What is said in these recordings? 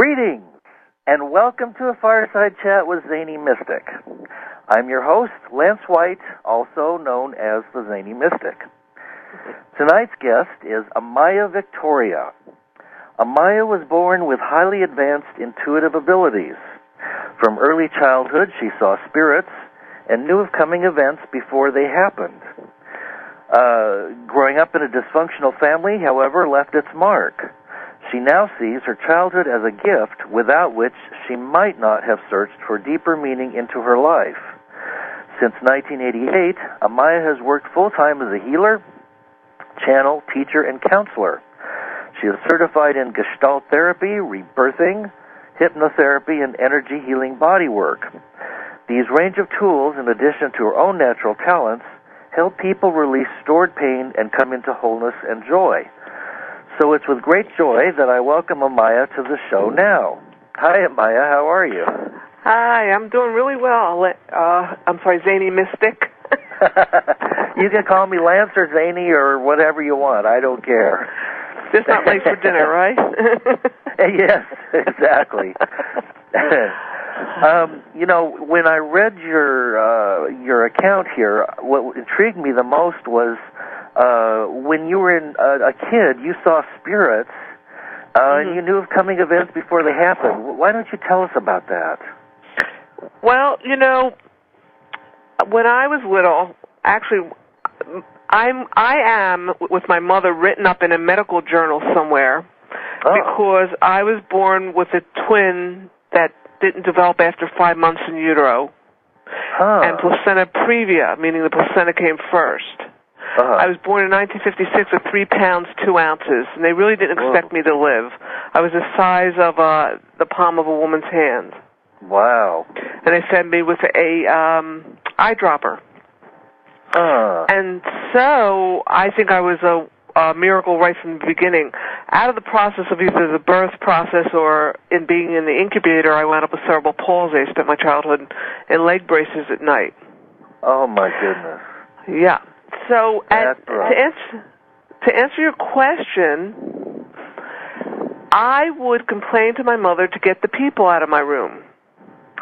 Greetings, and welcome to a Fireside Chat with Zany Mystic. I'm your host, Lance White, also known as the Zany Mystic. Tonight's guest is AMAYA Victoria. AMAYA was born with highly advanced intuitive abilities. From early childhood, she saw spirits and knew of coming events before they happened. Growing up in a dysfunctional family, however, left its mark. She now sees her childhood as a gift without which she might not have searched for deeper meaning into her life. Since 1988, AMAYA has worked full-time as a healer, channel, teacher, and counselor. She is certified in Gestalt therapy, rebirthing, hypnotherapy, and energy healing body work. These range of tools, in addition to her own natural talents, help people release stored pain and come into wholeness and joy. So it's with great joy that I welcome AMAYA to the show now. Hi, AMAYA. How are you? Hi, I'm doing really well. I'm sorry, Zany Mystic. You can call me Lance or Zany or whatever you want. I don't care. Just not late for dinner, right? Yes, exactly. When I read your account here, what intrigued me the most was when you were a kid, you saw spirits, and you knew of coming events before they happened. Why don't you tell us about that? Well, when I was little, actually, I am, with my mother, written up in a medical journal somewhere because I was born with a twin that didn't develop after 5 months in utero, and placenta previa, meaning the placenta came first. I was born in 1956 with 3 pounds 2 ounces, and they really didn't expect me to live. I was the size of the palm of a woman's hand. Wow. And they fed me with a eyedropper. And so I think I was a miracle right from the beginning. Out of the process of either the birth process or in being in the incubator, I wound up with cerebral palsy. I spent my childhood in leg braces at night. Oh, my goodness. Yeah. So That's to answer your question, I would complain to my mother to get the people out of my room.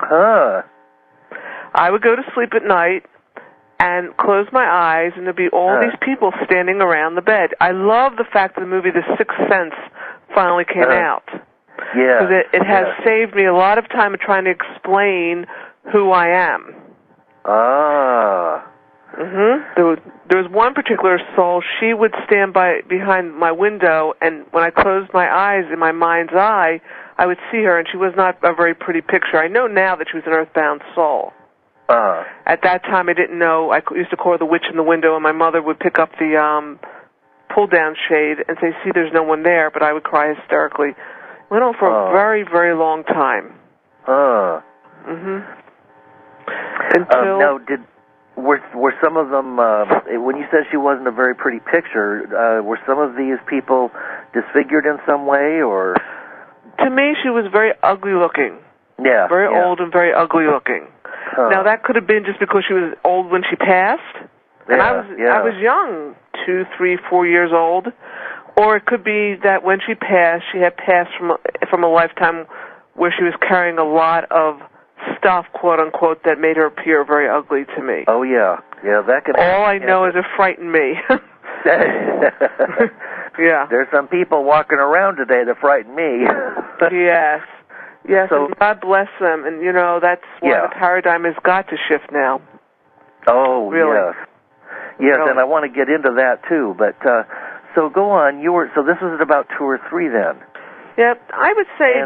I would go to sleep at night and close my eyes, and there'd be all these people standing around the bed. I love the fact that the movie The Sixth Sense finally came out. Yeah. Because it has saved me a lot of time of trying to explain who I am. There was one particular soul. She would stand behind my window, and when I closed my eyes in my mind's eye, I would see her, and she was not a very pretty picture. I know now that she was an earthbound soul. At that time, I didn't know. I used to call her the witch in the window, and my mother would pick up the pull-down shade and say, "See, there's no one there," but I would cry hysterically. It went on for a very, very long time. Until now, were some of them, when you said she wasn't a very pretty picture, were some of these people disfigured in some way, or? To me, she was very ugly looking. Yeah. Very old and very ugly looking. Now, that could have been just because she was old when she passed, and I was young, 2, 3, 4 years old, or it could be that when she passed, she had passed from a lifetime where she was carrying a lot of stuff, quote unquote, that made her appear very ugly to me. Oh yeah, that could. All I know is it frightened me. Yeah. There's some people walking around today that frighten me. Yes, so, and God bless them, and that's why the paradigm has got to shift now. Oh, really? Yes, really. And I want to get into that too. But so go on. So this was at about 2 or 3 then. Yep, I would say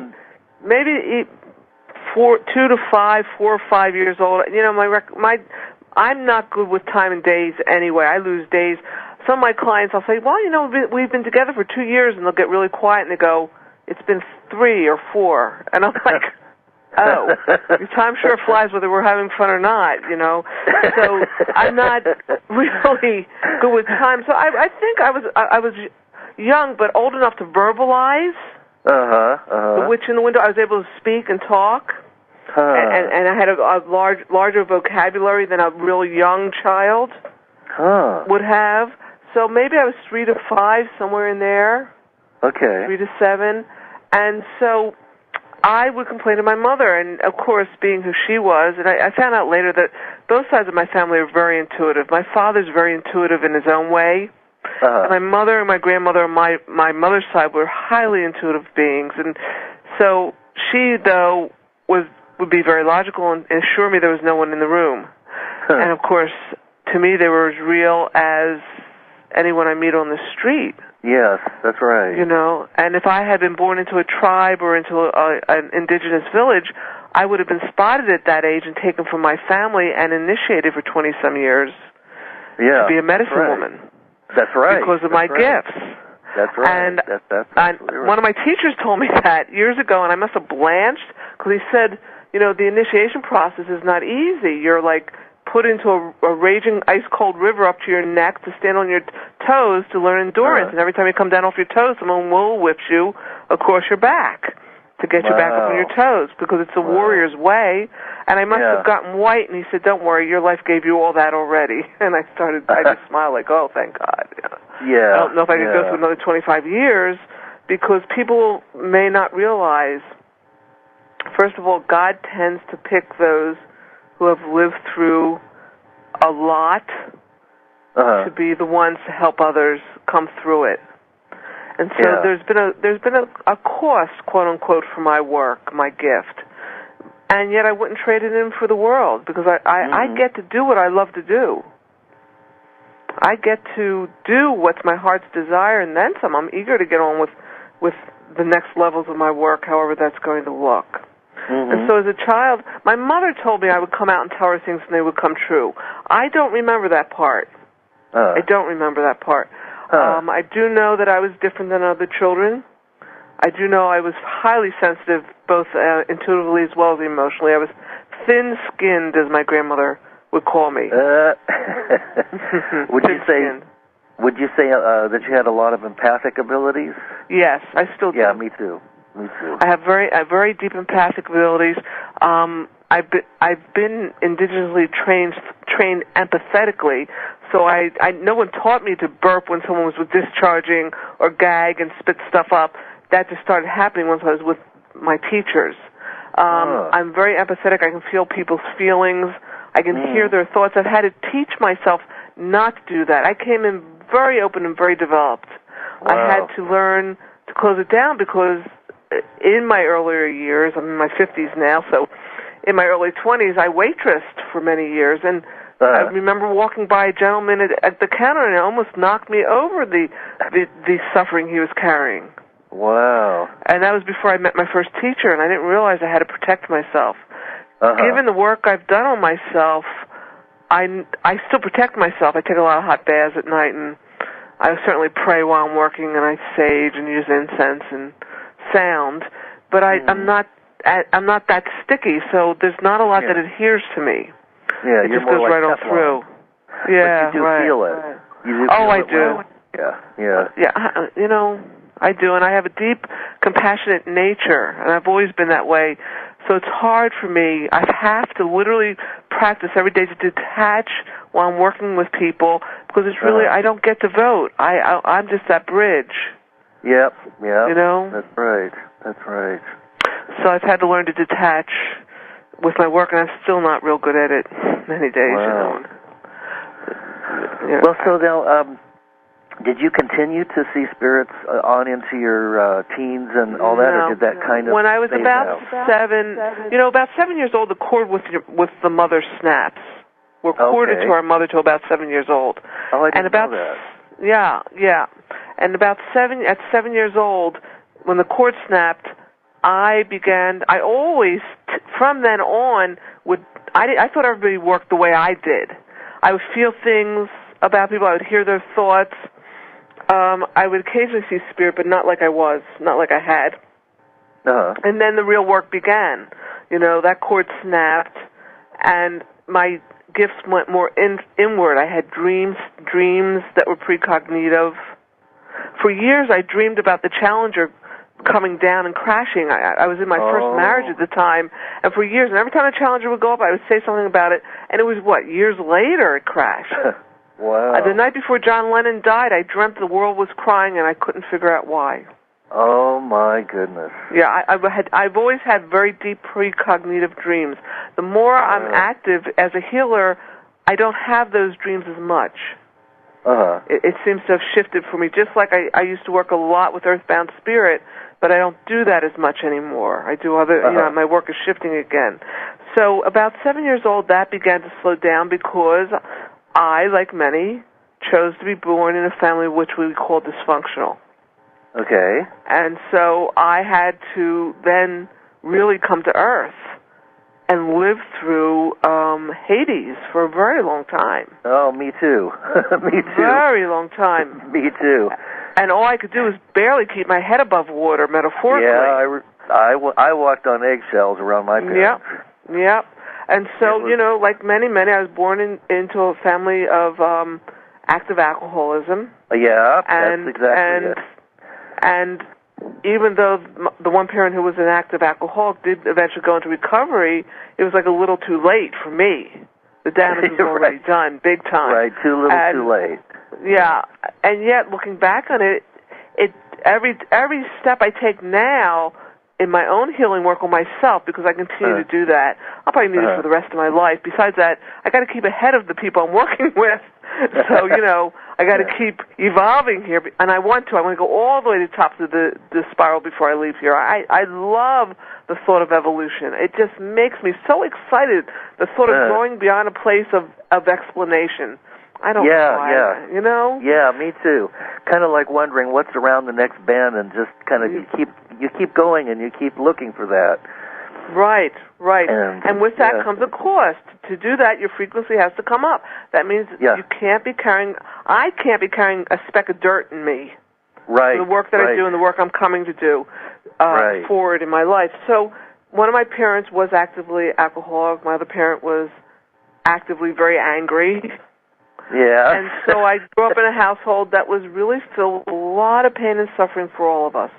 maybe 2 to 5, 4 or 5 years old. I'm not good with time and days anyway. I lose days. Some of my clients, I'll say, well, we've been together for 2 years, and they'll get really quiet, and they go, it's been 3 or 4. And I'm like, oh, time sure flies whether we're having fun or not, So I'm not really good with time. So I think I was young, but old enough to verbalize. The witch in the window. I was able to speak and talk. And I had a larger vocabulary than a really young child would have. So maybe I was 3 to 5, somewhere in there. Okay. 3 to 7. And so I would complain to my mother, and of course, being who she was, and I found out later that both sides of my family are very intuitive. My father's very intuitive in his own way. And my mother and my grandmother on my mother's side were highly intuitive beings, and so she, though, would be very logical and assure me there was no one in the room. And of course, to me, they were as real as anyone I meet on the street. Yes, that's right. You know, and if I had been born into a tribe or into an indigenous village, I would have been spotted at that age and taken from my family and initiated for 20-some years to be a medicine woman. That's right. Because of my gifts. That's right. And, that's right. One of my teachers told me that years ago, and I must have blanched, because he said, you know, the initiation process is not easy. You're like put into a raging ice-cold river up to your neck to stand on your toes to learn endurance. And every time you come down off your toes, someone will whip you across your back to get you back up on your toes, because it's a warrior's way. And I must have gotten white, and he said, don't worry, your life gave you all that already. And I just smiled like, oh, thank God. Yeah. I don't know if I could go through another 25 years, because people may not realize, first of all, God tends to pick those who have lived through a lot to be the ones to help others come through it. And so there's been a cost, quote unquote, for my work, my gift, and yet I wouldn't trade it in for the world, because I get to do what I love to do. I get to do what's my heart's desire, and then some. I'm eager to get on with the next levels of my work, however that's going to look. And so as a child, my mother told me I would come out and tell her things and they would come true. I don't remember that part. I don't remember that part. I do know that I was different than other children. I do know I was highly sensitive, both intuitively as well as emotionally. I was thin-skinned, as my grandmother would call me. Would you say that you had a lot of empathic abilities? Yes, I still do. Yeah, me too. Me too. I have very deep empathic abilities. I've been indigenously trained empathetically, so no one taught me to burp when someone was discharging or gag and spit stuff up. That just started happening once I was with my teachers. I'm very empathetic. I can feel people's feelings. I can hear their thoughts. I've had to teach myself not to do that. I came in very open and very developed. Wow. I had to learn to close it down, because in my earlier years, I'm in my 50s now, so in my early 20s, I waitressed for many years, and I remember walking by a gentleman at the counter, and it almost knocked me over the suffering he was carrying. Wow. And that was before I met my first teacher, and I didn't realize I had to protect myself. Given the work I've done on myself, I still protect myself. I take a lot of hot baths at night, and I certainly pray while I'm working, and I sage and use incense and sound, but I'm not that sticky, so there's not a lot that adheres to me. Yeah, it just goes right on through. Yeah, but you do feel it. You do I do. Well. Yeah. You know, I do, and I have a deep, compassionate nature, and I've always been that way. So it's hard for me. I have to literally practice every day to detach while I'm working with people, because it's really I don't get to vote. I'm just that bridge. Yep. You know? That's right. That's right. So I've had to learn to detach with my work, and I'm still not real good at it many days. Wow. You know? Well, so now, did you continue to see spirits on into your teens and all that, or did that kind of when I was about out? 7, about 7 years old, the cord with the mother snaps. We're corded to our mother till about 7 years old. Oh, I didn't know that. Yeah. And at 7 years old, when the cord snapped, I always, from then on, I thought everybody worked the way I did. I would feel things about people. I would hear their thoughts. I would occasionally see spirit, but not like I was, not like I had. And then the real work began. That cord snapped, and my gifts went more inward. I had dreams that were precognitive. For years, I dreamed about the Challenger coming down and crashing. I was in my first marriage at the time, and for years, and every time the Challenger would go up, I would say something about it, and it was, years later it crashed. Wow. The night before John Lennon died, I dreamt the world was crying, and I couldn't figure out why. Oh my goodness. Yeah, I've always had very deep precognitive dreams. The more I'm active as a healer, I don't have those dreams as much. It seems to have shifted for me. Just like I used to work a lot with earthbound spirit, but I don't do that as much anymore. I do other, my work is shifting again. So about 7 years old, that began to slow down because I, like many, chose to be born in a family which we call dysfunctional. Okay. And so I had to then really come to Earth and live through Hades for a very long time. Oh, me too. Me too. Very long time. Me too. And all I could do was barely keep my head above water, metaphorically. Yeah, I walked on eggshells around my parents. Yep. And so, like many, I was born into a family of active alcoholism. Yeah, that's exactly it. And even though the one parent who was an active alcoholic did eventually go into recovery, it was like a little too late for me. The damage was already done, big time. Right, too little, too late. Yeah, and yet looking back on it, every step I take now in my own healing work on myself, because I continue to do that, I'll probably need it for the rest of my life. Besides that, I got to keep ahead of the people I'm working with. So, I got to keep evolving here, and I want to go all the way to the top of the spiral before I leave here. I love the thought of evolution. It just makes me so excited, the thought of going beyond a place of explanation. I don't know. Yeah, me too. Kind of like wondering what's around the next bend, and just kind of you keep going and you keep looking for that. Right. And with that comes a cost. To do that, your frequency has to come up. That means I can't be carrying a speck of dirt in me. Right. For the work that I do and the work I'm coming to do forward in my life. So one of my parents was actively alcoholic. My other parent was actively very angry. Yeah. And so I grew up in a household that was really filled with a lot of pain and suffering for all of us.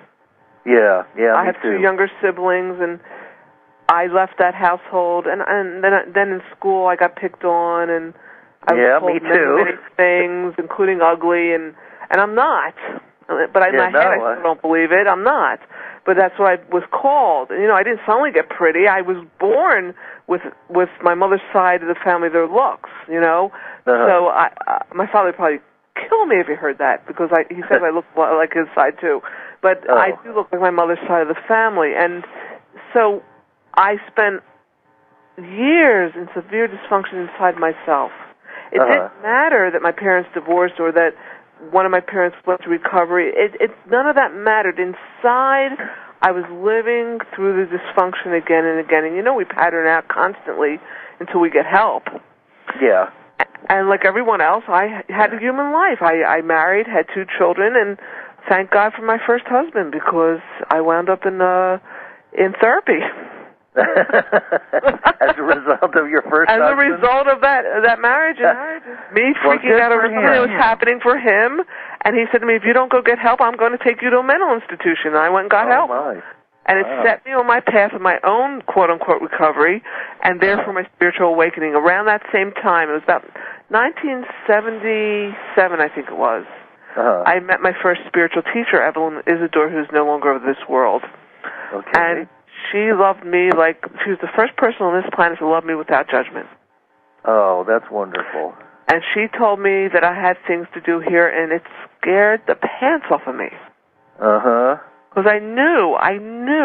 Yeah, I have two younger siblings, and I left that household, and then in school I got picked on, and I was told many things, including ugly, and I'm not. But in my head I still don't believe it. I'm not. But that's what I was called. And, I didn't suddenly get pretty. I was born with my mother's side of the family, their looks, So my father would probably kill me if he heard that, because he said I look like his side too. But I do look like my mother's side of the family. And so I spent years in severe dysfunction inside myself. It didn't matter that my parents divorced or that one of my parents went to recovery. None of that mattered. Inside, I was living through the dysfunction again and again. And we pattern out constantly until we get help. Yeah. And like everyone else, I had a human life. I married, had 2 children, and thank God for my first husband, because I wound up in therapy. As a result of your first husband? As a result of that marriage, and me freaking out over something that was happening for him, and he said to me, if you don't go get help, I'm going to take you to a mental institution. And I went and got help. My. And it set me on my path of my own quote-unquote recovery, and therefore my spiritual awakening. Around that same time, it was about 1977, I think it was, I met my first spiritual teacher, Evelyn Isidore, who's no longer of this world. Okay. And she loved me like she was the first person on this planet to love me without judgment. Oh, that's wonderful. And she told me that I had things to do here, and it scared the pants off of me. Because I knew.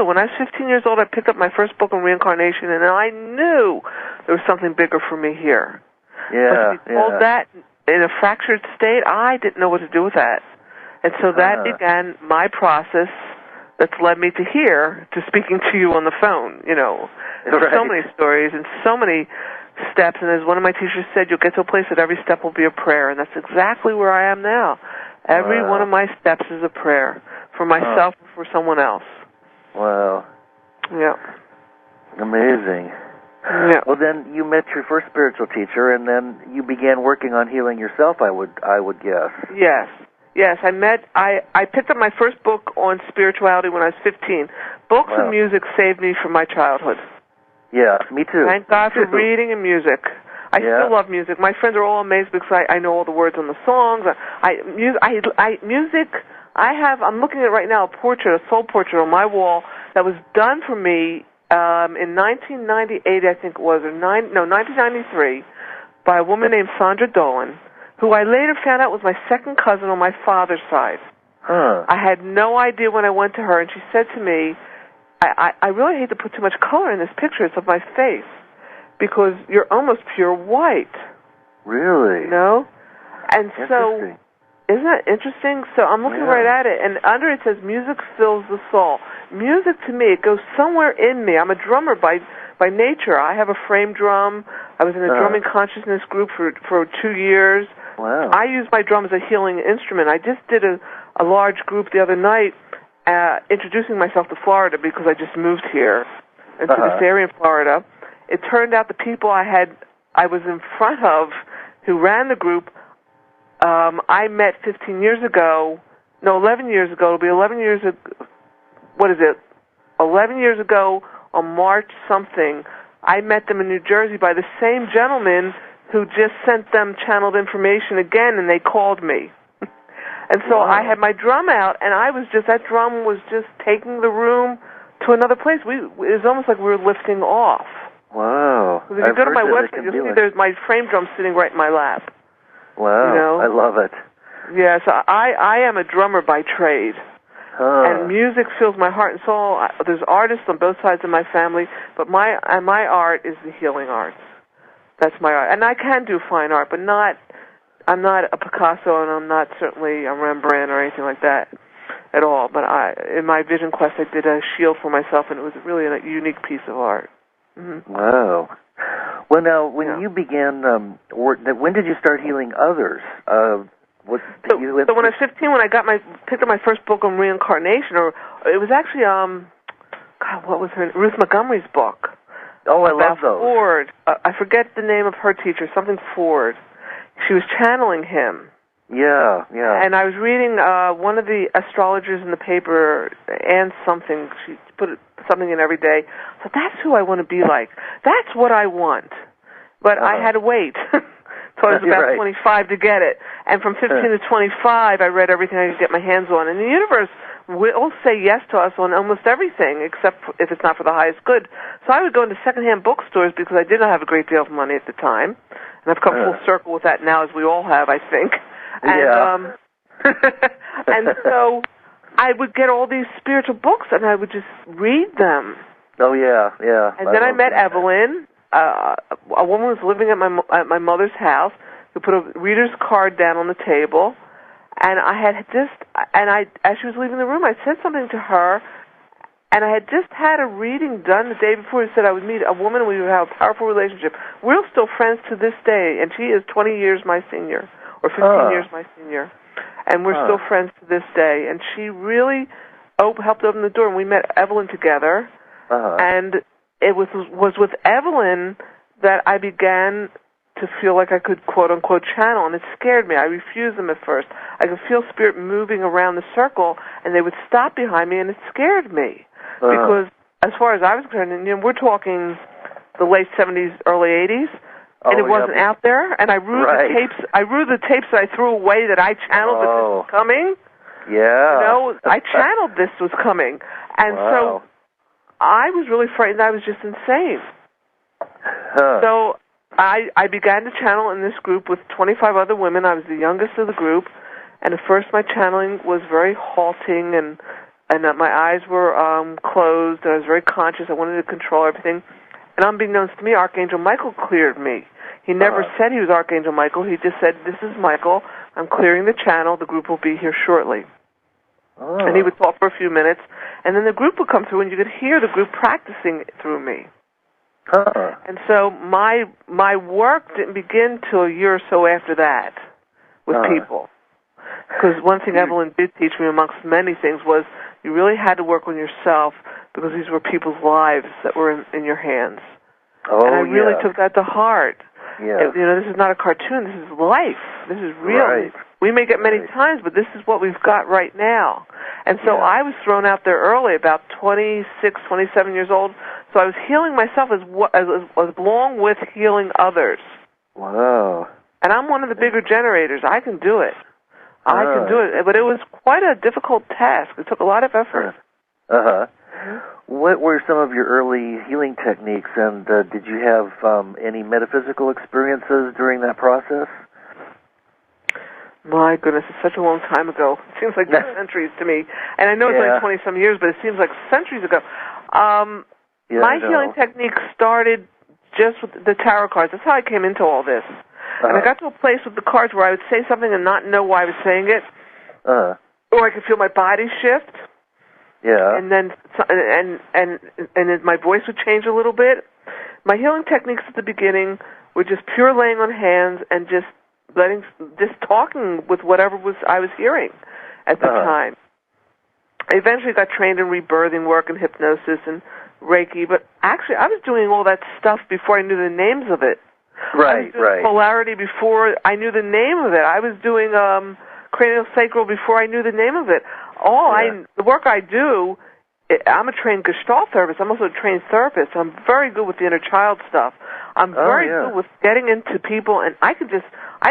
When I was 15 years old, I picked up my first book on reincarnation, and I knew there was something bigger for me here. Yeah, but to be told that in a fractured state, I didn't know what to do with that. And so that began my process that's led me to here, to speaking to you on the phone, There's so many stories and so many steps, and as one of my teachers said, you'll get to a place that every step will be a prayer, and that's exactly where I am now. Every one of my steps is a prayer, for myself or for someone else. Wow. Yeah. Amazing. Yeah. Well, then you met your first spiritual teacher, and then you began working on healing yourself, I would guess. Yes, I picked up my first book on spirituality when I was 15. Books and music saved me from my childhood. Yeah, me too. Thank God for reading and music. I still love music. My friends are all amazed because I know all the words on the songs. Music, I'm looking at right now a soul portrait on my wall that was done for me in 1998, I think it was, 1993, by a woman named Sandra Dolan, who I later found out was my second cousin on my father's side. Huh. I had no idea when I went to her, and she said to me, I really hate to put too much color in this picture. It's of my face, because you're almost pure white. Really? You know? And so, isn't that interesting? So I'm looking right at it, and under it says, music fills the soul. Music, to me, it goes somewhere in me. I'm a drummer by nature. I have a frame drum. I was in a drumming consciousness group for 2 years. Wow. I use my drum as a healing instrument. I just did a large group the other night introducing myself to Florida because I just moved here into this area in Florida. It turned out the people I was in front of who ran the group, I met 15 years ago. No, 11 years ago. It'll be 11 years ago. What is it? 11 years ago on March something, I met them in New Jersey by the same gentleman who just sent them channeled information again, and they called me. And so I had my drum out, and that drum was just taking the room to another place. It was almost like we were lifting off. Wow. If you go to my website, you'll see there's my frame drum sitting right in my lap. Wow. You know? I love it. Yeah, so I am a drummer by trade. And music fills my heart and soul. There's artists on both sides of my family, but my art is the healing arts. That's my art. And I can do fine art, but I'm not a Picasso, and I'm not certainly a Rembrandt or anything like that at all. But in my vision quest, I did a shield for myself, and it was really a unique piece of art. Mm-hmm. Wow. Well, now, when you began, when did you start healing others? So when I was 15, when I picked up my first book on reincarnation, or it was actually, what was her name? Ruth Montgomery's book. Oh, I love those. Ford. I forget the name of her teacher, something Ford. She was channeling him. Yeah. And I was reading one of the astrologers in the paper, Ann something. She put something in every day. So that's who I want to be like. That's what I want. But I had to wait. So I was about 25 to get it. And from 15 to 25, I read everything I could get my hands on. And the universe will say yes to us on almost everything, except if it's not for the highest good. So I would go into secondhand bookstores because I did not have a great deal of money at the time. And I've come full circle with that now, as we all have, I think. And, and so I would get all these spiritual books, and I would just read them. Oh, yeah. And then I met Evelyn. A woman was living at my mother's house who put a reader's card down on the table, and as she was leaving the room, I said something to her, and I had just had a reading done the day before. Who said I would meet a woman and we would have a powerful relationship. We're still friends to this day, and she is 20 years my senior, or 15 years my senior, and we're still friends to this day. And she really helped open the door, and we met Evelyn together, and it was with Evelyn that I began to feel like I could, quote-unquote, channel, and it scared me. I refused them at first. I could feel spirit moving around the circle, and they would stop behind me, and it scared me. Because as far as I was concerned, we're talking the late 70s, early 80s, and it wasn't out there, and I rue the tapes that I threw away that I channeled that this was coming. Yeah. I channeled this was coming. And so I was really frightened I was just insane. So I began to channel in this group with 25 other women. I was the youngest of the group, and at first my channeling was very halting, and my eyes were closed, and I was very conscious. I wanted to control everything. And unbeknownst to me, Archangel Michael cleared me. He never said he was Archangel Michael. He just said, "This is Michael. I'm clearing the channel. The group will be here shortly." And he would talk for a few minutes, and then the group would come through, and you could hear the group practicing through me. And so my work didn't begin till a year or so after that with people. Because one thing Evelyn did teach me, amongst many things, was you really had to work on yourself, because these were people's lives that were in your hands. And I really took that to heart. This is not a cartoon. This is life. This is real. We may get many times, but this is what we've got right now. And so I was thrown out there early, about 26, 27 years old. So I was healing myself as along with healing others. Wow. And I'm one of the bigger generators. I can do it. I can do it. But it was quite a difficult task. It took a lot of effort. Uh-huh. What were some of your early healing techniques, and did you have any metaphysical experiences during that process? My goodness, it's such a long time ago. It seems like centuries to me. And I know it's only 20-some years, but it seems like centuries ago. My healing technique started just with the tarot cards. That's how I came into all this. And I got to a place with the cards where I would say something and not know why I was saying it. Or I could feel my body shift. Yeah. And then my voice would change a little bit. My healing techniques at the beginning were just pure laying on hands and just talking with whatever I was hearing at the time. I eventually got trained in rebirthing work and hypnosis and Reiki, but actually I was doing all that stuff before I knew the names of it. Right, I was doing polarity before I knew the name of it. I was doing craniosacral before I knew the name of it. The work I do, I'm a trained Gestalt therapist. I'm also a trained therapist. I'm very good with the inner child stuff. I'm very good with getting into people, and I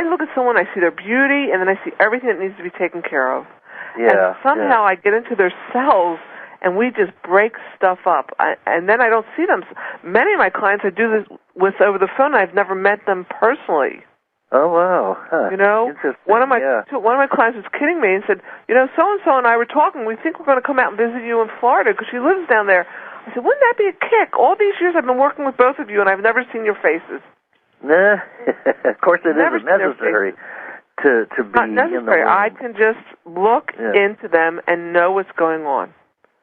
look at someone, I see their beauty, and then I see everything that needs to be taken care of. And somehow I get into their cells, and we just break stuff up. And then I don't see them. Many of my clients I do this with over the phone. I've never met them personally. Oh, wow. Huh. You know, one of my clients was kidding me and said, so-and-so and I were talking. We think we're going to come out and visit you in Florida because she lives down there. I said, wouldn't that be a kick? All these years I've been working with both of you, and I've never seen your faces. Nah. Of course it isn't necessary to be Not necessary. in the room. I can just look into them and know what's going on.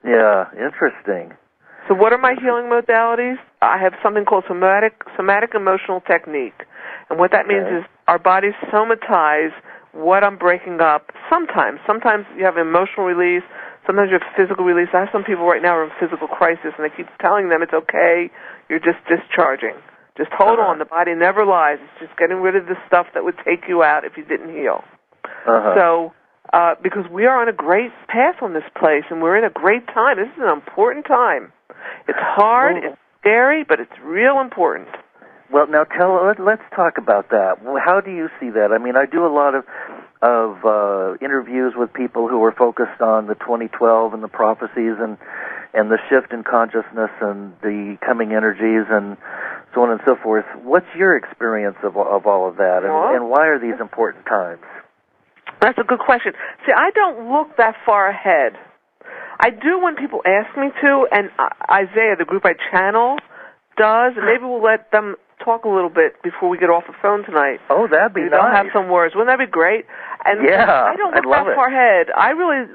Yeah, interesting. So what are my healing modalities? I have something called somatic emotional technique. And what that means is our bodies somatize what I'm breaking up. Sometimes you have emotional release. Sometimes you have physical release. I have some people right now who are in physical crisis, and I keep telling them it's okay. You're just discharging. Just hold on. The body never lies. It's just getting rid of the stuff that would take you out if you didn't heal. So because we are on a great path on this place, and we're in a great time. This is an important time. It's hard, it's scary, but it's real important. Well, now let's talk about that. How do you see that? I mean, I do a lot of interviews with people who are focused on the 2012 and the prophecies and the shift in consciousness and the coming energies and so on and so forth. What's your experience of all of that, and why are these important times? That's a good question. See, I don't look that far ahead. I do when people ask me to, and Isaiah, the group I channel, does, and maybe we'll let them talk a little bit before we get off the phone tonight. Oh, that'd be nice. They'll have some words. Wouldn't that be great? And I don't look that far ahead. I really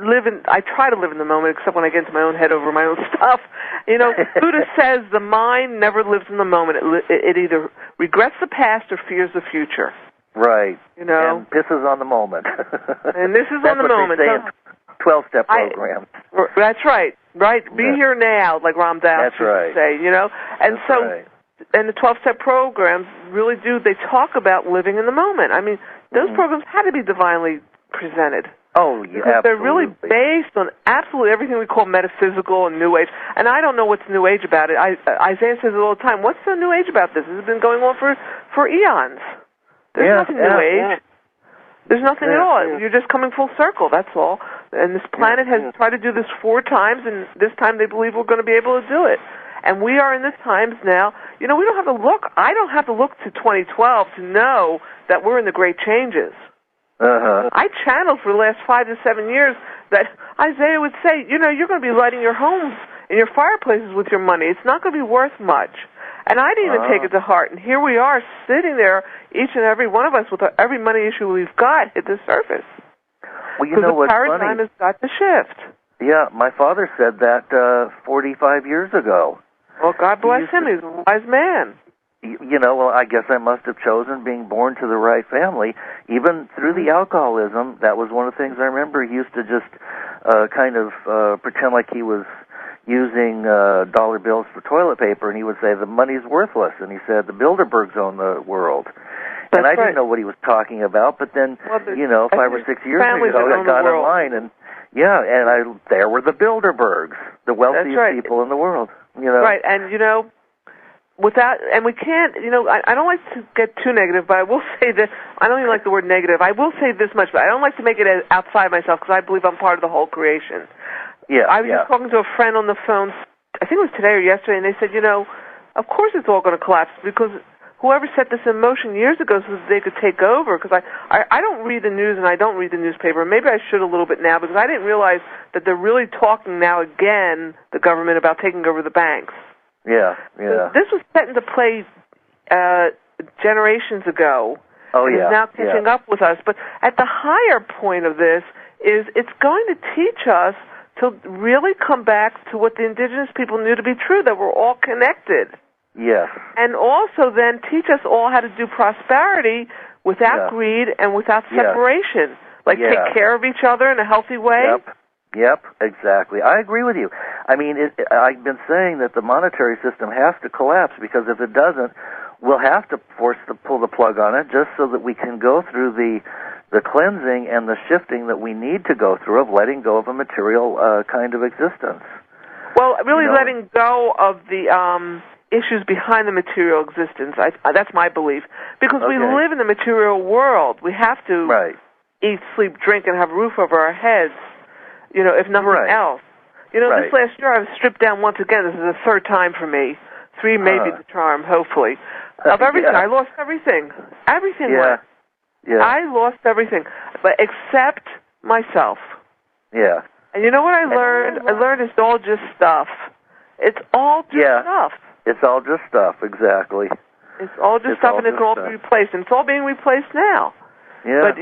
I try to live in the moment, except when I get into my own head over my own stuff. Buddha says the mind never lives in the moment. It either regrets the past or fears the future. Right. And pisses on the moment. And this is on the moment. That's what they say in 12-step programs. That's right. Right. Be here now, like Ram Dass used to say, And and the 12-step programs really they talk about living in the moment. I mean, those programs had to be divinely presented. Oh, yeah, because they're really based on absolutely everything we call metaphysical and New Age. And I don't know what's New Age about it. Isaiah says it all the time. What's the New Age about this? This has been going on for eons. There's nothing New Age. There's nothing at all. You're just coming full circle, that's all. And this planet has tried to do this 4 times, and this time they believe we're going to be able to do it. And we are in the times now, we don't have to look, I don't have to look to 2012 to know that we're in the great changes. I channeled for the last 5 to 7 years that Isaiah would say, you're going to be lighting your homes and your fireplaces with your money. It's not going to be worth much. And I didn't even take it to heart. And here we are sitting there, each and every one of us, with every money issue we've got hit the surface. Well, you know what's funny? The paradigm has got to shift. Yeah, my father said that 45 years ago. Well, God bless him. He's a wise man. Well, I guess I must have chosen being born to the right family. Even through the alcoholism, that was one of the things I remember. He used to just kind of pretend like he was using dollar bills for toilet paper, and he would say the money's worthless. And he said the Bilderbergs own the world. And I didn't know what he was talking about, but then, 5 or 6 years ago, I got online, and there were the Bilderbergs, the wealthiest people in the world. Right, and without, and we can't, I don't like to get too negative, but I will say that, I don't even like the word negative. I will say this much, but I don't like to make it outside myself because I believe I'm part of the whole creation. Yeah. I was just talking to a friend on the phone, I think it was today or yesterday, and they said, of course it's all going to collapse because whoever set this in motion years ago so that they could take over, because I don't read the news and I don't read the newspaper. Maybe I should a little bit now because I didn't realize that they're really talking now again, the government, about taking over the banks. Yeah. So this was set into play generations ago. Oh, and yeah. is now catching up with us. But at the higher point of this is it's going to teach us to really come back to what the indigenous people knew to be true, that we're all connected. Yes. And also then teach us all how to do prosperity without greed and without separation. Like take care of each other in a healthy way. Yep, exactly. I agree with you. I mean, I've been saying that the monetary system has to collapse because if it doesn't, we'll have to pull the plug on it just so that we can go through the cleansing and the shifting that we need to go through of letting go of a material kind of existence. Well, really letting go of the issues behind the material existence. That's my belief. Because we live in the material world. We have to eat, sleep, drink, and have a roof over our heads. If nothing else. This last year I was stripped down once again. This is the third time for me. 3 may be the charm, hopefully. Of everything. I lost everything. Everything went. Yeah. I lost everything. But except myself. Yeah. And you know what I learned? I learned it's all just stuff. It's all just stuff. It's all just stuff, exactly. It's all just stuff, and it's all be replaced. And it's all being replaced now. Yeah. But,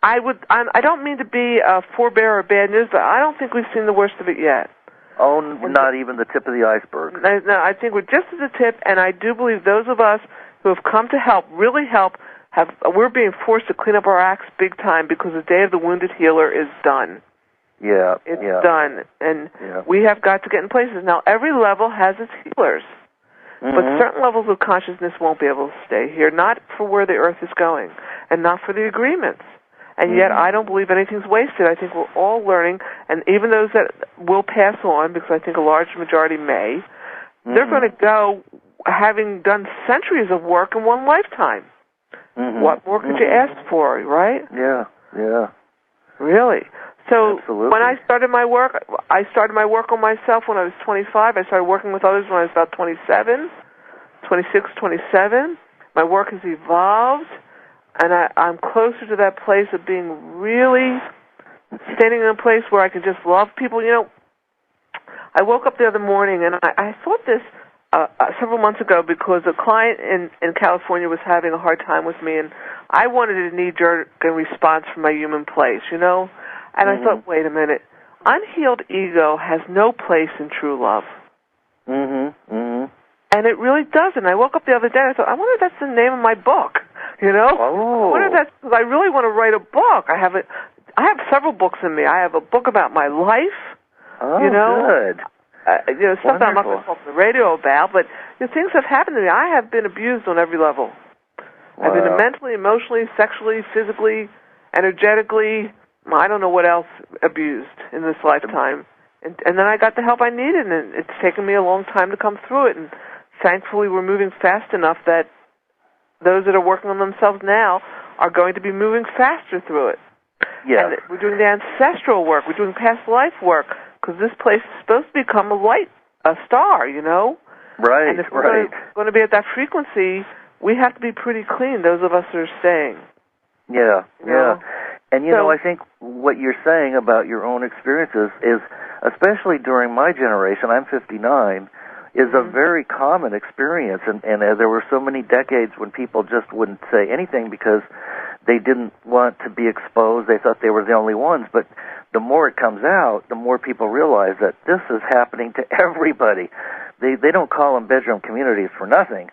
I don't mean to be a forebearer of bad news, but I don't think we've seen the worst of it yet. Oh, not even the tip of the iceberg. No, I think we're just at the tip, and I do believe those of us who have come to help, really help, we're being forced to clean up our acts big time because the Day of the Wounded Healer is done. Yeah, it's done, and we have got to get in places. Now, every level has its healers, but certain levels of consciousness won't be able to stay here, not for where the Earth is going, and not for the agreements. And yet I don't believe anything's wasted. I think we're all learning, and even those that will pass on, because I think a large majority may, they're going to go having done centuries of work in one lifetime. What more could you ask for, right? Yeah. Really. So absolutely. When I started my work on myself when I was 25. I started working with others when I was about 27, 26, 27. My work has evolved. And I'm closer to that place of being really standing in a place where I can just love people. I woke up the other morning, and I thought this several months ago because a client in California was having a hard time with me, and I wanted a knee-jerk response from my human place, And I thought, wait a minute. Unhealed ego has no place in true love. And it really doesn't. I woke up the other day and I thought, I wonder if that's the name of my book. I wonder if that's because I really want to write a book. I have several books in me. I have a book about my life. Good. Stuff that I'm not going to talk on the radio about, but things have happened to me. I have been abused on every level. I've been mentally, emotionally, sexually, physically, energetically. I don't know what else abused in this lifetime. And then I got the help I needed, and it's taken me a long time to come through it. And thankfully, we're moving fast enough that those that are working on themselves now are going to be moving faster through it. Yeah. And we're doing the ancestral work. We're doing past life work because this place is supposed to become a star, Right, and if we're going to be at that frequency, we have to be pretty clean, those of us that are staying. Yeah. And, I think what you're saying about your own experiences is, especially during my generation, I'm 59, is a very common experience. And there were so many decades when people just wouldn't say anything because they didn't want to be exposed. They thought they were the only ones. But the more it comes out, the more people realize that this is happening to everybody. They don't call them bedroom communities for nothing.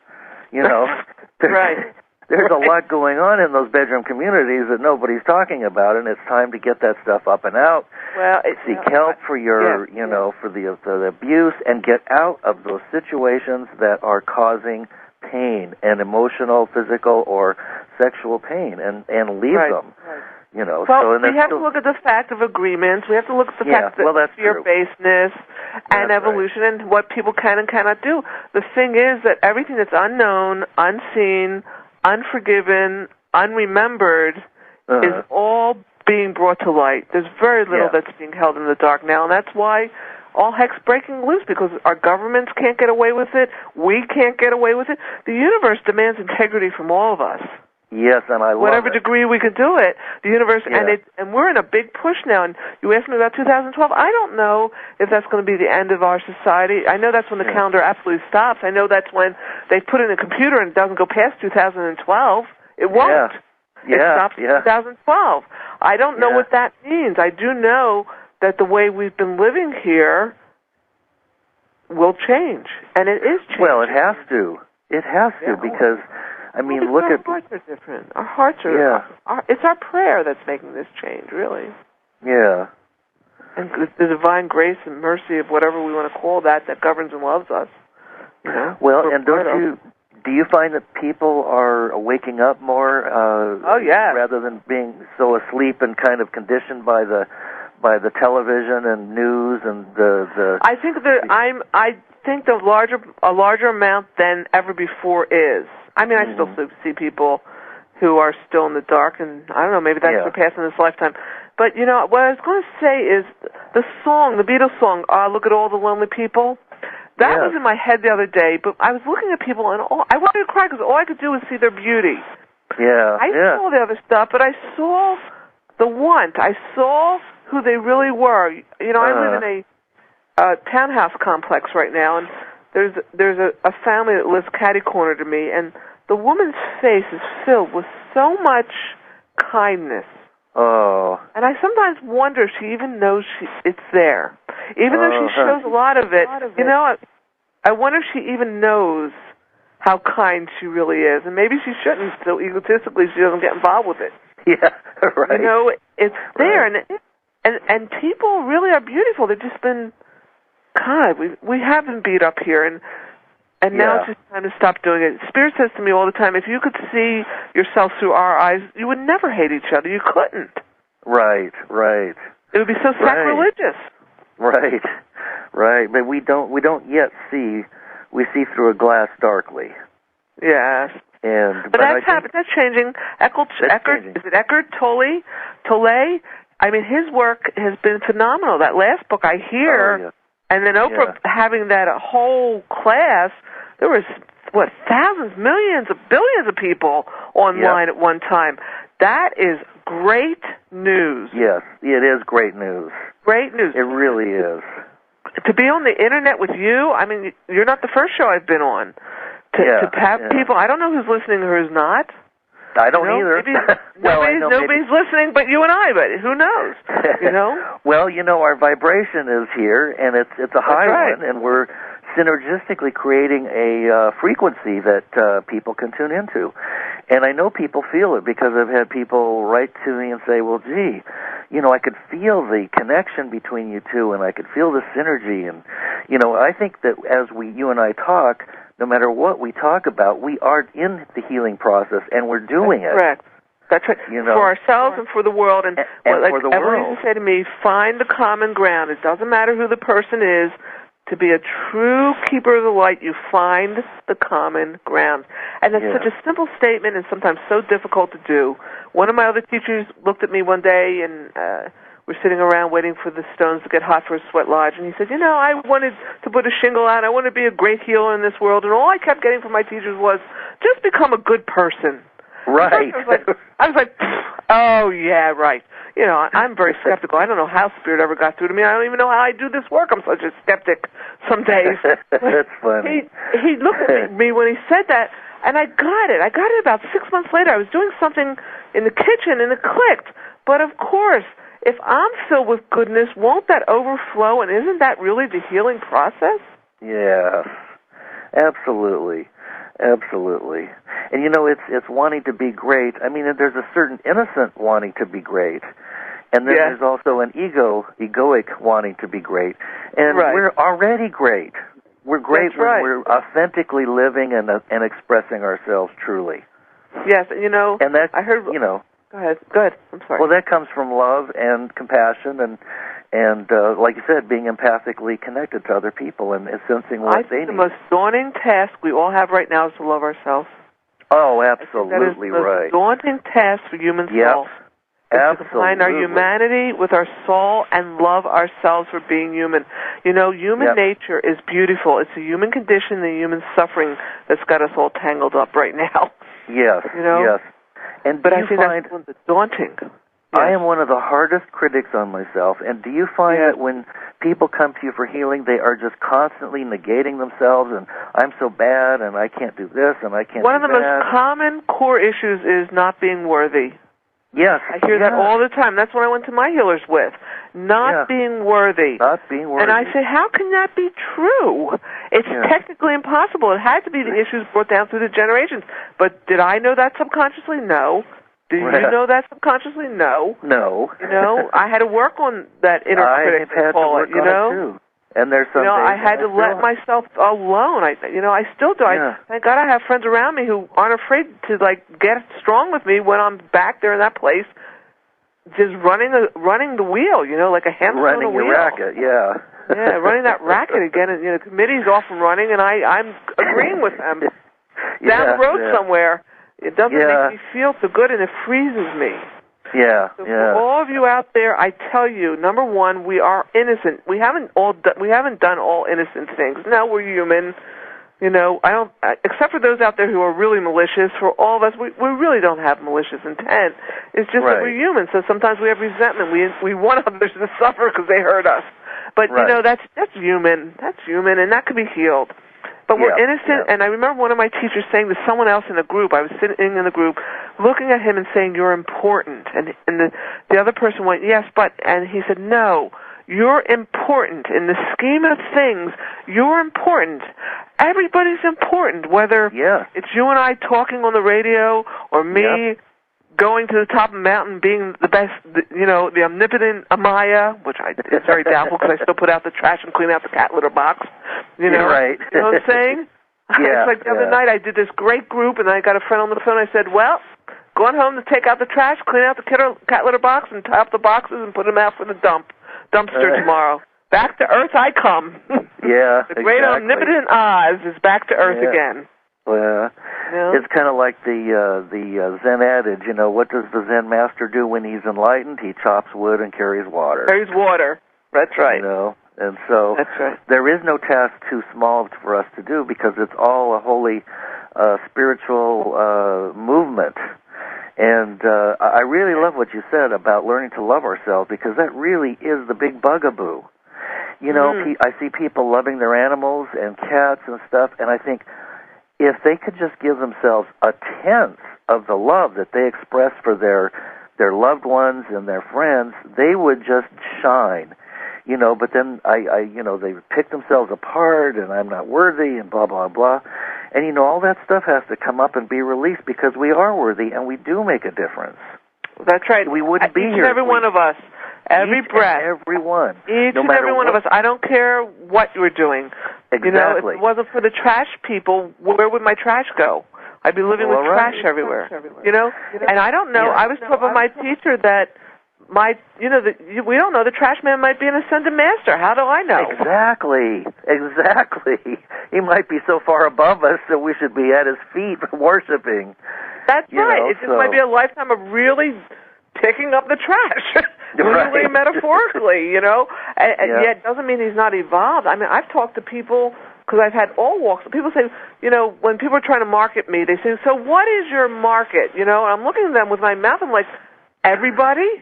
Right. There's a lot going on in those bedroom communities that nobody's talking about, and it's time to get that stuff up and out. Well, seek help for your, for the abuse, and get out of those situations that are causing pain and emotional, physical, or sexual pain, and leave them. Well, so, we have to look at the fact of agreements. We have to look at the fact of fear-basedness and evolution and what people can and cannot do. The thing is that everything that's unknown, unseen, unforgiven, unremembered is all being brought to light. There's very little that's being held in the dark now, and that's why all heck's breaking loose, because our governments can't get away with it. We can't get away with it. The universe demands integrity from all of us. Yes, and I love whatever degree we can do it. The universe, and we're in a big push now. And you asked me about 2012. I don't know if that's going to be the end of our society. I know that's when the calendar absolutely stops. I know that's when they put in a computer and it doesn't go past 2012. It won't. It stops in 2012. I don't know what that means. I do know that the way we've been living here will change, and it is changing. Well, it has to. It has to, because, I mean, look at... Our hearts are different. Our hearts are... it's our prayer that's making this change, really. Yeah. And the divine grace and mercy of whatever we want to call that governs and loves us. You know? Well, and do you find that people are waking up more rather than being so asleep and kind of conditioned by the television and news and the I think that I think a larger amount than ever before is. I mean, I still see people who are still in the dark, and I don't know, maybe that's surpassing this lifetime. But you know, what I was going to say is the Beatles song, "Look at All the Lonely People." That was in my head the other day, but I was looking at people, and I wanted to cry because all I could do was see their beauty. Yeah, I saw the other stuff, but I saw the want. I saw who they really were. You know, I live in a townhouse complex right now, and there's a family that lives catty-corner to me, and the woman's face is filled with so much kindness. Oh. And I sometimes wonder if she even knows it's there. Even though she shows a lot of it, you know, I wonder if she even knows how kind she really is. And maybe she shouldn't, so egotistically she doesn't get involved with it. Yeah, right. You know, it's there, and people really are beautiful. They've just been, God, we have been beat up here, and now it's just time to stop doing it. Spirit says to me all the time, if you could see yourself through our eyes, you would never hate each other. You couldn't. Right. It would be so sacrilegious. Right. But we don't yet see. We see through a glass darkly. Yes. But that's happening. That's changing. Is it Eckhart Tolle? I mean, his work has been phenomenal. That last book I hear, and then Oprah having that whole class, there was, thousands, millions, billions of people online at one time. That is great news. Yes, it is great news. Great news. It really is. To be on the Internet with you, I mean, you're not the first show I've been on. To have people, I don't know who's listening or who's not. I don't either. Nobody's listening but you and I, but who knows? You know? Well, you know, our vibration is here, and it's a high one, and we're synergistically creating a frequency that people can tune into. And I know people feel it because I've had people write to me and say, well, gee, you know, I could feel the connection between you two, and I could feel the synergy. And, you know, I think that as you and I talk, no matter what we talk about, we are in the healing process, and we're doing it. Correct. That's right. You know, for ourselves and for the world. And for the world. Evelyn said to me, find the common ground. It doesn't matter who the person is. To be a true keeper of the light, you find the common ground. And that's such a simple statement and sometimes so difficult to do. One of my other teachers looked at me one day, and we're sitting around waiting for the stones to get hot for a sweat lodge, and he said, you know, I wanted to put a shingle out. I want to be a great healer in this world, and all I kept getting from my teachers was, just become a good person. Right. I was like, oh, yeah, right. You know, I'm very skeptical. I don't know how Spirit ever got through to me. I don't even know how I do this work. I'm such a skeptic some days. That's funny. He looked at me when he said that, and I got it. I got it about 6 months later. I was doing something in the kitchen, and it clicked. But, of course, if I'm filled with goodness, won't that overflow, and isn't that really the healing process? Yes, absolutely. Absolutely. And, you know, it's wanting to be great. I mean, there's a certain innocent wanting to be great. And then there's also an egoic wanting to be great. And we're already great. We're great when we're authentically living and expressing ourselves truly. Yes, you know, and I heard, you know, Go ahead. I'm sorry. Well, that comes from love and compassion and like you said, being empathically connected to other people and sensing what they need. The most daunting task we all have right now is to love ourselves. Oh, absolutely right. That is the most daunting task for human soul. Absolutely. To combine our humanity with our soul and love ourselves for being human. You know, human nature is beautiful. It's the human condition, the human suffering that's got us all tangled up right now. Yes, you know? yes. But I think that's daunting. I am one of the hardest critics on myself, and do you find that when people come to you for healing, they are just constantly negating themselves, and I'm so bad, and I can't do this, and I can't do that? One of the most common core issues is not being worthy. Yes. I hear that all the time. That's what I went to my healers with. Not being worthy. Not being worthy. And I say, how can that be true? It's technically impossible. It had to be the issues brought down through the generations. But did I know that subconsciously? No. Did you know that subconsciously? No. No. You know, I had to work on that inner critic, they call it, you know? Too. And there's some I had to let myself alone. I still do. Thank God I have friends around me who aren't afraid to, get strong with me when I'm back there in that place, just running the wheel, like a hamster on a wheel. Running your racket, Yeah, running that racket again. And, the committee's off and running, and I'm agreeing with them. Down the road somewhere. It doesn't make me feel so good, and it freezes me. So for all of you out there, I tell you, number one, we are innocent. We haven't done all innocent things. No, we're human. Except for those out there who are really malicious. For all of us, we really don't have malicious intent. It's just that we're human. So sometimes we have resentment. We want others to suffer because they hurt us. But that's human. That's human, and that can be healed. But we're innocent, and I remember one of my teachers saying to someone else in a group, I was sitting in the group, looking at him and saying, "You're important." And the other person went, "Yes, but," and he said, "No, you're important. In the scheme of things, you're important. Everybody's important, whether it's you and I talking on the radio or me going to the top of the mountain, being the best, the omnipotent AMAYA, which it's very doubtful because I still put out the trash and clean out the cat litter box. Right. You know what I'm saying? It's like the other night I did this great group, and I got a friend on the phone. I said, well, going home to take out the trash, clean out the cat litter box, and tie up the boxes and put them out for the dumpster tomorrow. Back to earth I come. The great omnipotent Oz is back to earth again. Well, it's kind of like the Zen adage, what does the Zen master do when he's enlightened? He chops wood and carries water. Carries water. That's right. And so there is no task too small for us to do because it's all a holy spiritual movement. And I really love what you said about learning to love ourselves because that really is the big bugaboo. I see people loving their animals and cats and stuff, and I think, if they could just give themselves a tenth of the love that they express for their loved ones and their friends, they would just shine, But then they pick themselves apart, and I'm not worthy, and blah blah blah, and all that stuff has to come up and be released because we are worthy and we do make a difference. That's right. We wouldn't be here. Each and every one of us. Every breath. Every one. Each and every one of us. I don't care what you're doing. Exactly. If it wasn't for the trash people, where would my trash go? I'd be living with trash everywhere. And I don't know. I was told by my teacher that we don't know. The trash man might be an ascended master. How do I know? Exactly. He might be so far above us that we should be at his feet worshiping. That's right. It just might be a lifetime of really picking up the trash. Literally, metaphorically, and yet it doesn't mean he's not evolved. I mean, I've talked to people, because I've had all walks. People say, when people are trying to market me, they say, so what is your market? And I'm looking at them with my mouth, I'm like, everybody?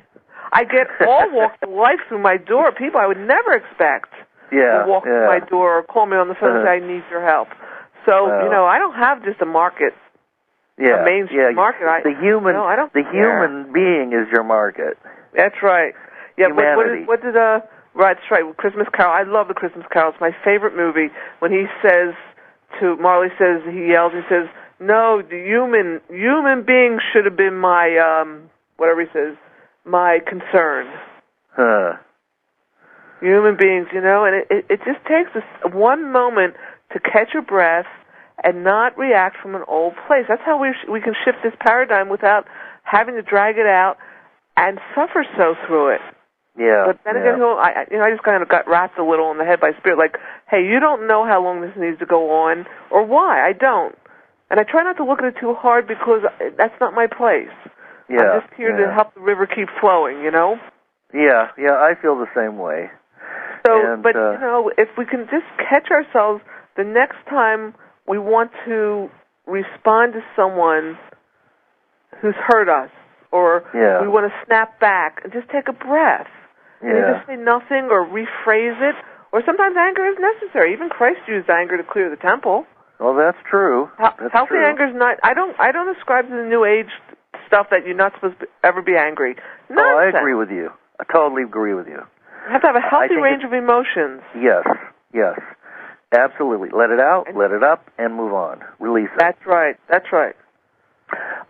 I get all walks of life through my door, people I would never expect to walk through my door or call me on the phone and say, I need your help. So, I don't have just a market. A mainstream market. The human being is your market. That's right. Yeah. Humanity. What did right? That's right. Christmas Carol. I love the Christmas Carol. It's my favorite movie. When he says to Marley, he yells. He says, "No, the human being should have been my whatever he says, my concern." Human beings, and it just takes us one moment to catch your breath and not react from an old place. That's how we can shift this paradigm without having to drag it out and suffer so through it. Yeah. But then again, I just kind of got wrapped a little in the head by Spirit, like, hey, you don't know how long this needs to go on or why. I don't. And I try not to look at it too hard because that's not my place. Yeah. I'm just here to help the river keep flowing, you know? Yeah, I feel the same way. So, and, but, you know, if we can just catch ourselves the next time we want to respond to someone who's hurt us, or we want to snap back, and just take a breath. And either say nothing or rephrase it, or sometimes anger is necessary. Even Christ used anger to clear the temple. Well, that's true. Healthy anger is not. I don't ascribe to the New Age stuff that you're not supposed to ever be angry. Nonsense. Oh, I agree with you. I totally agree with you. You have to have a healthy range of emotions. Yes, absolutely. Let it out, let it up, and move on. Release it. That's right.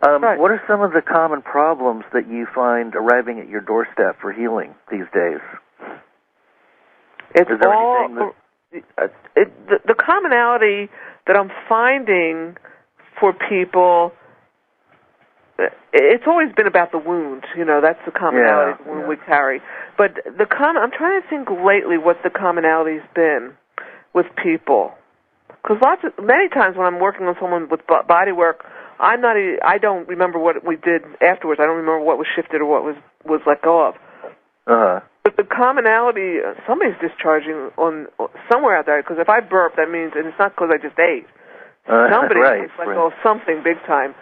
Right. What are some of the common problems that you find arriving at your doorstep for healing these days? It's all the commonality that I'm finding for people. It's always been about the wound. You know, that's the commonality of the wound we carry. But I'm trying to think lately what the commonality's been with people. Because many times when I'm working on someone with body work, I don't remember what we did afterwards. I don't remember what was shifted or what was let go of. But the commonality, somebody's discharging on somewhere out there. Because if I burp, that means, and it's not because I just ate. Somebody let go of something big time.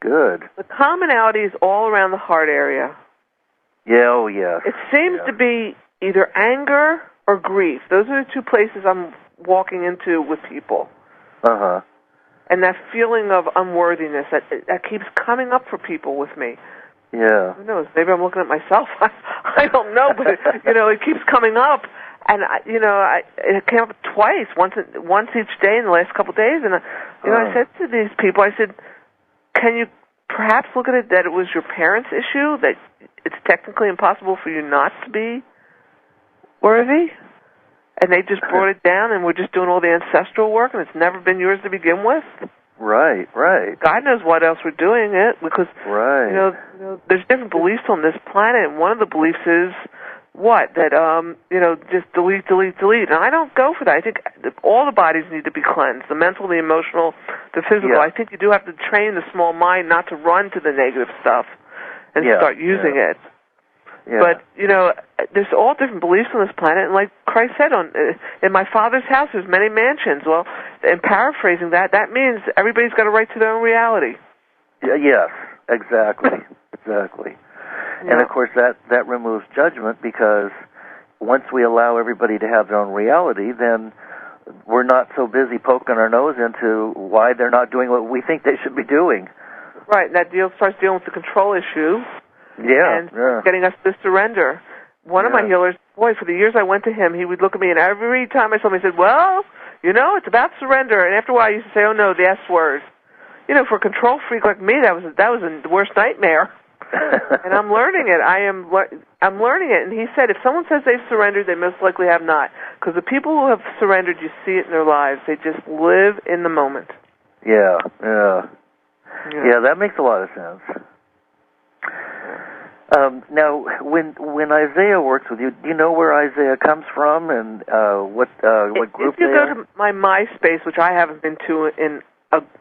Good. The commonality is all around the heart area. Yeah, It seems to be either anger or grief. Those are the two places I'm walking into with people. And that feeling of unworthiness that keeps coming up for people with me. Yeah. Who knows? Maybe I'm looking at myself. I don't know, but it keeps coming up, and it came up twice, once each day in the last couple of days, and I said to these people, I said, can you perhaps look at it that it was your parents' issue, that it's technically impossible for you not to be worthy? And they just brought it down, and we're just doing all the ancestral work, and it's never been yours to begin with. Right. God knows what else we're doing it, because there's different beliefs on this planet, and one of the beliefs is that just delete. And I don't go for that. I think all the bodies need to be cleansed: the mental, the emotional, the physical. I think you do have to train the small mind not to run to the negative stuff and start using it. Yeah. But, there's all different beliefs on this planet, and like Christ said, in my Father's house there's many mansions. Well, in paraphrasing that means everybody's got a right to their own reality. Yes, exactly. Yeah. And of course that removes judgment, because once we allow everybody to have their own reality, then we're not so busy poking our nose into why they're not doing what we think they should be doing. Right, and that starts dealing with the control issue. And getting us to surrender. One of my healers, for the years I went to him, he would look at me, and every time I saw him, he said, well, it's about surrender. And after a while, I used to say, oh, no, the S word. For a control freak like me, that was the worst nightmare. And I'm learning it. I'm learning it. And he said, if someone says they've surrendered, they most likely have not. Because the people who have surrendered, you see it in their lives. They just live in the moment. Yeah, that makes a lot of sense. Now, when Isaiah works with you, do you know where Isaiah comes from and what group they are? If you go to my MySpace, which I haven't been to in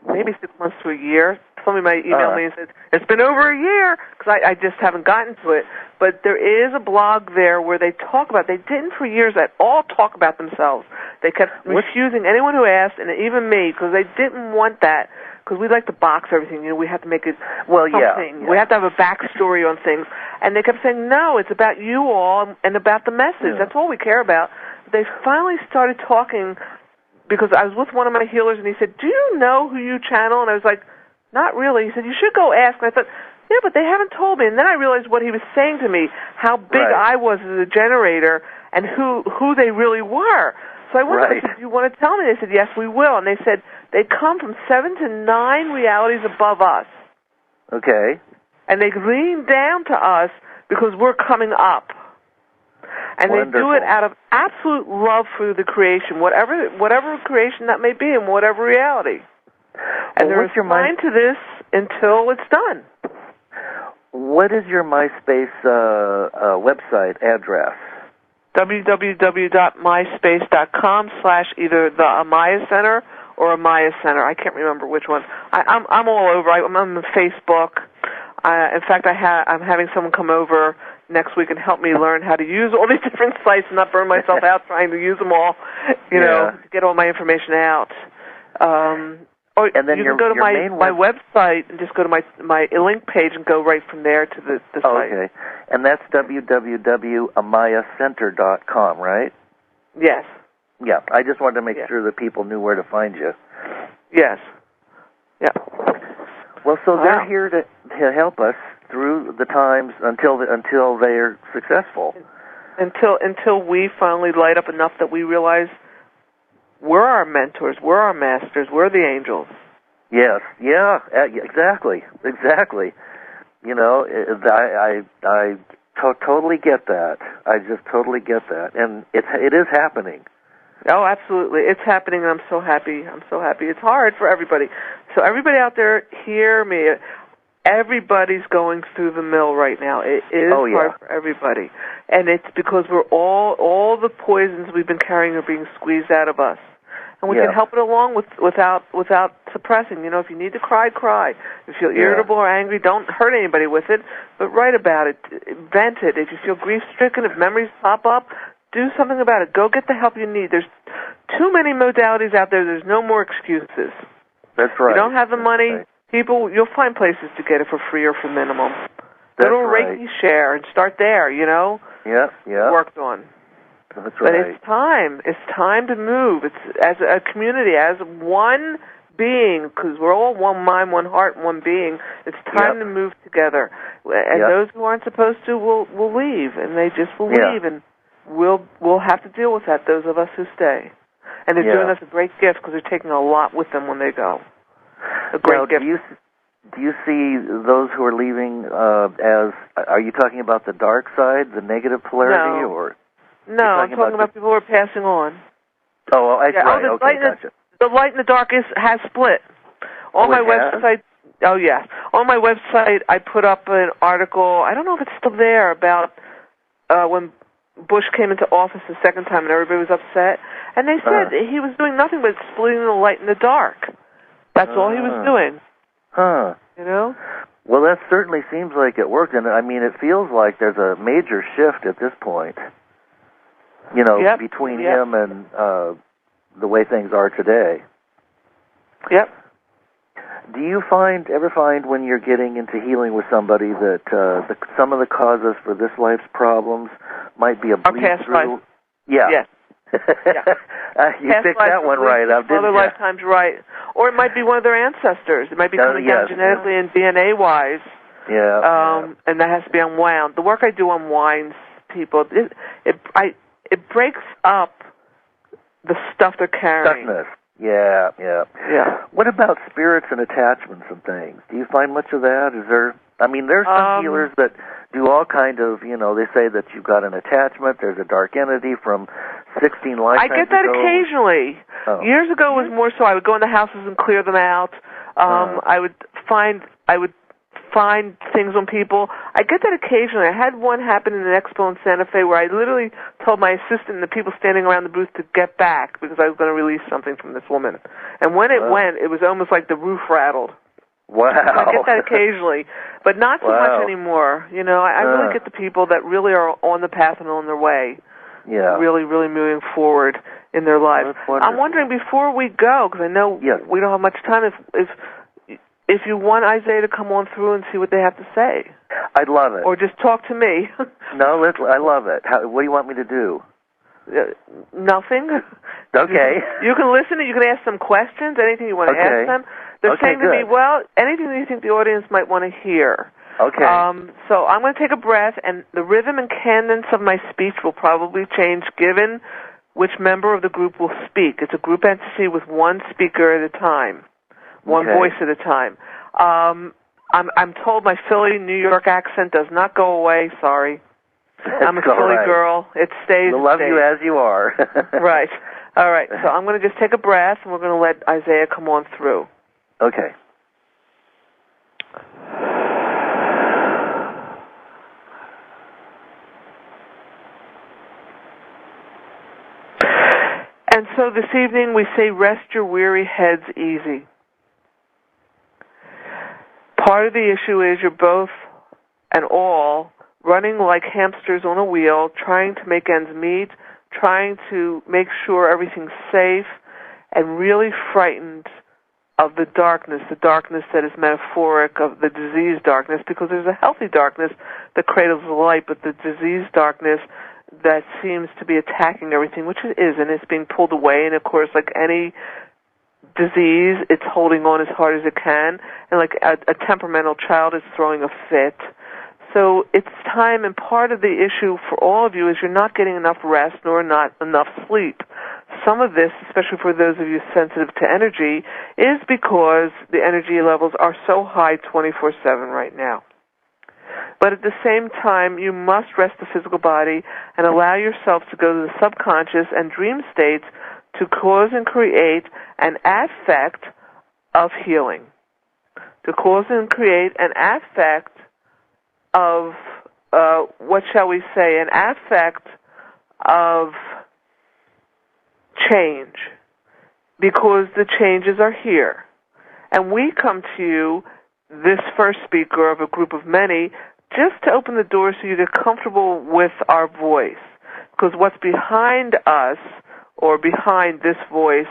maybe 6 months to a year, somebody might email me and say, it's been over a year, because I just haven't gotten to it. But there is a blog there where they talk about, they didn't for years at all talk about themselves. They kept refusing anyone who asked, and even me, because they didn't want that. Because we like to box everything, we have to make it something. We have to have a backstory on things. And they kept saying, no, it's about you all and about the message. That's all we care about. They finally started talking, because I was with one of my healers, and he said, do you know who you channel? And I was like, not really. He said, you should go ask. And I thought, yeah, but they haven't told me. And then I realized what he was saying to me, how big I was as a generator, and who they really were. So I went to them and said, do you want to tell me? They said, yes, we will. And they said, they come from 7 to 9 realities above us. Okay. And they lean down to us because we're coming up. And Wonderful. They do it out of absolute love for the creation, whatever creation that may be in whatever reality. And they're assigned to this until it's done. What is your MySpace website address? www.myspace.com/either the AMAYA Center or AMAYA Center. I can't remember which one. I'm all over. I'm on Facebook. In fact, I'm having someone come over next week and help me learn how to use all these different sites and not burn myself out trying to use them all, to get all my information out. And then you can go to my website and just go to my link page and go right from there to the site. Okay. And that's www.amayacenter.com, right? Yes. Yeah. I just wanted to make sure that people knew where to find you. Yes. Yeah. Well, so they're here to help us through the times until they're successful. Until we finally light up enough that we realize we're our mentors, we're our masters, we're the angels. Yes, yeah, exactly. I totally get that. I just totally get that, and it is happening. Oh, absolutely, it's happening, and I'm so happy. It's hard for everybody. So everybody out there, hear me. Everybody's going through the mill right now. It is hard for everybody, and it's because we're all the poisons we've been carrying are being squeezed out of us, and we can help it along without suppressing. If you need to cry, cry. If you feel irritable or angry, don't hurt anybody with it, but write about it, vent it. If you feel grief-stricken, if memories pop up, do something about it. Go get the help you need. There's too many modalities out there. There's no more excuses. That's right. You don't have the money. Right. People, you'll find places to get it for free or for minimum. That's Little right. Reiki share and start there, Yeah. Worked on. That's right. But it's time. It's time to move. It's as a community, as one being, because we're all one mind, one heart, one being. It's time to move together. And those who aren't supposed to will leave, and they just will leave, and we'll have to deal with that. Those of us who stay, and they're doing us a great gift because they're taking a lot with them when they go. A great gift. Do you see those who are leaving as? Are you talking about the dark side, the negative polarity, or? No, I'm talking about people who are passing on. Oh, well, right. Okay, gotcha. The light and the dark has split. On my website. Oh, yeah. On my website, I put up an article. I don't know if it's still there about when Bush came into office the second time and everybody was upset, and they said he was doing nothing but splitting the light and the dark. That's all he was doing. Huh. Well, that certainly seems like it worked, and I mean, it feels like there's a major shift at this point. Between him and the way things are today. Yep. Do you ever find when you're getting into healing with somebody that some of the causes for this life's problems might be a bleed through? Yeah. Yes. You picked that one right up, didn't you? Other lifetimes, right. Or it might be one of their ancestors. It might be coming down genetically and DNA-wise. And that has to be unwound. The work I do unwinds people. It breaks up the stuff they're carrying. Stuckness. Yeah. What about spirits and attachments and things? Do you find much of that? There's some healers that do all kind of, they say that you've got an attachment, there's a dark entity from 16 lifetimes ago. I get that occasionally. Years ago it was more so I would go in the houses and clear them out. I would find things on people. I get that occasionally. I had one happen in an expo in Santa Fe where I literally told my assistant and the people standing around the booth to get back because I was going to release something from this woman. And when it went, it was almost like the roof rattled. Wow. I get that occasionally, but not so much anymore. I really get the people that really are on the path and on their way. Yeah. Really, really moving forward in their lives. I'm wondering, before we go, because I know we don't have much time, if you want Isaiah to come on through and see what they have to say. I'd love it. Or just talk to me. No, I love it. What do you want me to do? Nothing. Okay. You can listen and you can ask them questions, anything you want to ask them. They're saying to me, well, anything that you think the audience might want to hear. Okay. So I'm going to take a breath, and the rhythm and cadence of my speech will probably change given which member of the group will speak. It's a group entity with one speaker at a time, one voice at a time. I'm told my Philly, New York accent does not go away. Sorry. I'm a Philly girl. It stays. We'll love you as you are. Right. All right. So I'm going to just take a breath, and we're going to let Isaiah come on through. Okay. so this evening we say, rest your weary heads easy. Part of the issue is you're both and all running like hamsters on a wheel, trying to make ends meet, trying to make sure everything's safe, and really frightened of the darkness that is metaphoric of the disease darkness, because there's a healthy darkness that cradles the light, but the disease darkness that seems to be attacking everything, which it is, and it's being pulled away, and of course, like any disease, it's holding on as hard as it can, and like a temperamental child is throwing a fit. So it's time, and part of the issue for all of you is you're not getting enough rest nor not enough sleep. Some of this, especially for those of you sensitive to energy, is because the energy levels are so high 24/7 right now. But at the same time, you must rest the physical body and allow yourself to go to the subconscious and dream states to cause and create an affect of healing, to cause and create an affect of, what shall we say, an affect of change, because the changes are here. And we come to you, this first speaker of a group of many, just to open the door so you get comfortable with our voice. Because what's behind us, or behind this voice,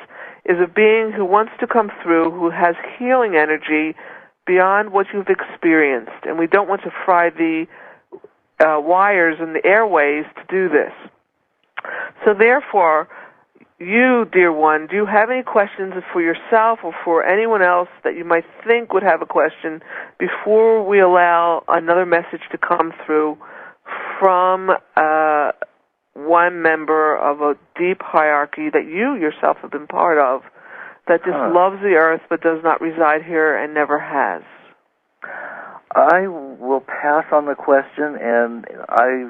is a being who wants to come through, who has healing energy beyond what you've experienced. And we don't want to fry the wires and the airways to do this. So therefore, you, dear one, do you have any questions for yourself or for anyone else that you might think would have a question before we allow another message to come through from one member of a deep hierarchy that you yourself have been part of, that just loves the earth but does not reside here and never has? I will pass on the question, and I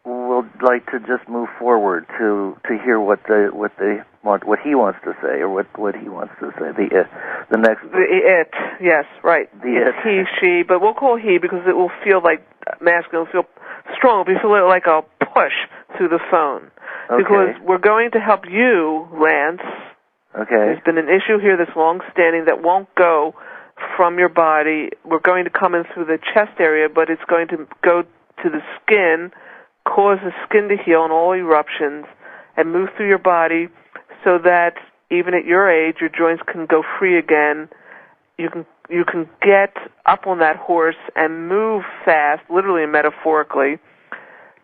would like to just move forward to hear what he wants to say, or what he wants to say. The next yes, right. He, she, but we'll call he because it will feel like masculine, it'll feel strong, it'll feel like a push through the phone. Okay. Because we're going to help you, Lance. Okay. There's been an issue here that's long-standing that won't go from your body. We're going to come in through the chest area, but it's going to go to the skin, cause the skin to heal in all eruptions, and move through your body so that even at your age, your joints can go free again. You can get up on that horse and move fast, literally and metaphorically,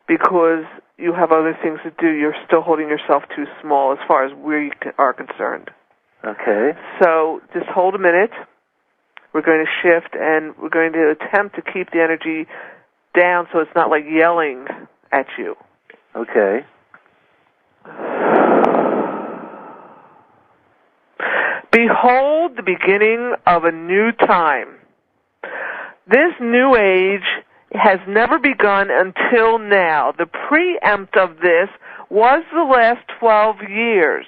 because you have other things to do. You're still holding yourself too small as far as we are concerned. Okay. So just hold a minute. We're going to shift, and we're going to attempt to keep the energy down so it's not like yelling at you. Okay. Behold the beginning of a new time. This new age has never begun until now. The preempt of this was the last 12 years.